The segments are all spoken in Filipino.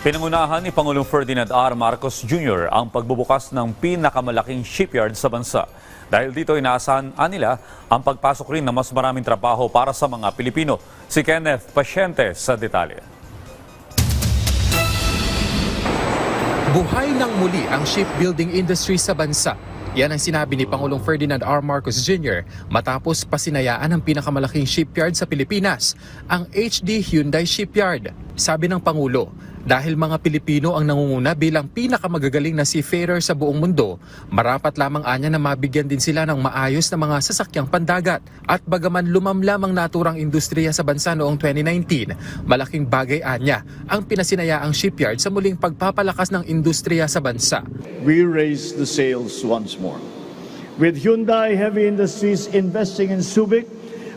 Pinangunahan ni Pangulong Ferdinand R. Marcos Jr. ang pagbubukas ng pinakamalaking shipyard sa bansa. Dahil dito inaasahan nila ang pagpasok rin ng mas maraming trabaho para sa mga Pilipino. Si Kenneth Pasyente sa detalye. Buhay ng muli ang shipbuilding industry sa bansa. Yan ang sinabi ni Pangulong Ferdinand R. Marcos Jr. matapos pasinayaan ang pinakamalaking shipyard sa Pilipinas, ang HD Hyundai Shipyard. Sabi ng Pangulo, dahil mga Pilipino ang nangunguna bilang pinakamagagaling na seafarer sa buong mundo, marapat lamang anya na mabigyan din sila ng maayos na mga sasakyang pandagat. At bagaman lumamlam ang naturang industriya sa bansa noong 2019, malaking bagay anya ang pinasinayaang shipyard sa muling pagpapalakas ng industriya sa bansa. We raise the sails once more. With Hyundai Heavy Industries investing in Subic,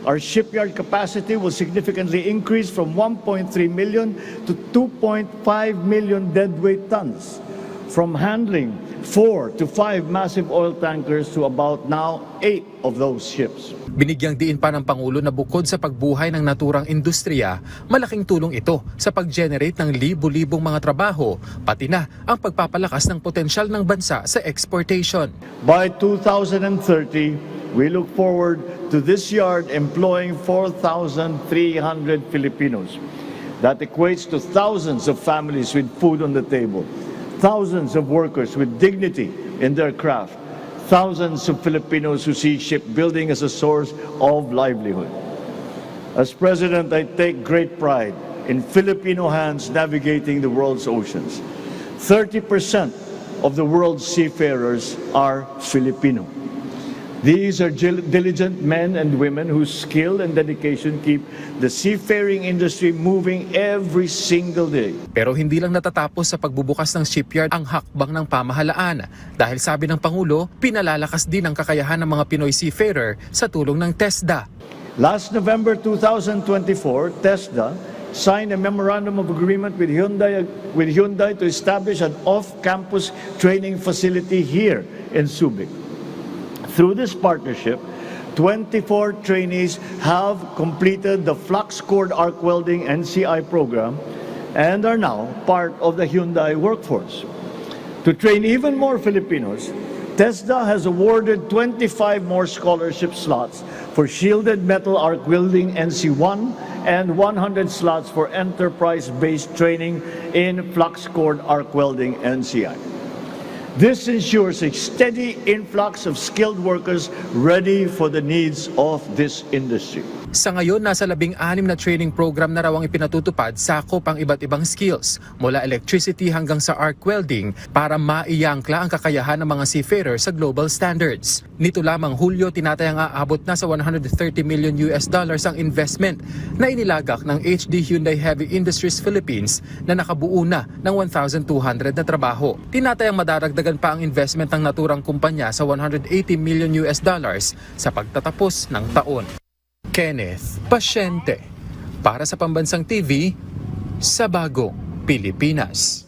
our shipyard capacity will significantly increase from 1.3 million to 2.5 million deadweight tons, from handling 4 to 5 massive oil tankers to about now 8 of those ships. Binigyang diin pa ng Pangulo na bukod sa pagbuhay ng naturang industriya, malaking tulong ito sa pag-generate ng libu-libong mga trabaho, pati na ang pagpapalakas ng potensyal ng bansa sa exportation. By 2030, we look forward to this yard employing 4,300 Filipinos. That equates to thousands of families with food on the table, thousands of workers with dignity in their craft, thousands of Filipinos who see shipbuilding as a source of livelihood. As President, I take great pride in Filipino hands navigating the world's oceans. 30% of the world's seafarers are Filipino. These are diligent men and women whose skill and dedication keep the seafaring industry moving every single day. Pero hindi lang natatapos sa pagbubukas ng shipyard ang hakbang ng pamahalaan. Dahil sabi ng Pangulo, pinalalakas din ang kakayahan ng mga Pinoy seafarer sa tulong ng TESDA. Last November 2024, TESDA signed a memorandum of agreement with Hyundai to establish an off-campus training facility here in Subic. Through this partnership, 24 trainees have completed the flux cored arc welding NCI program and are now part of the Hyundai workforce. To train even more Filipinos, TESDA has awarded 25 more scholarship slots for shielded metal arc welding NC1 and 100 slots for enterprise-based training in flux cored arc welding NCI. This ensures a steady influx of skilled workers ready for the needs of this industry. Sa ngayon, nasa 16 na training program na raw ang ipinatutupad sakop ang iba't ibang skills, mula electricity hanggang sa arc welding para maiyangkla ang kakayahan ng mga seafarer sa global standards. Nito lamang Hulyo, tinatayang aabot na sa $130 million ang investment na inilagak ng HD Hyundai Heavy Industries Philippines na nakabuo na ng 1,200 na trabaho. Tinatayang madaragdagan pa ang investment ng naturang kumpanya sa $180 million sa pagtatapos ng taon. Kenneth Pasyente para sa Pambansang TV sa Bagong Pilipinas.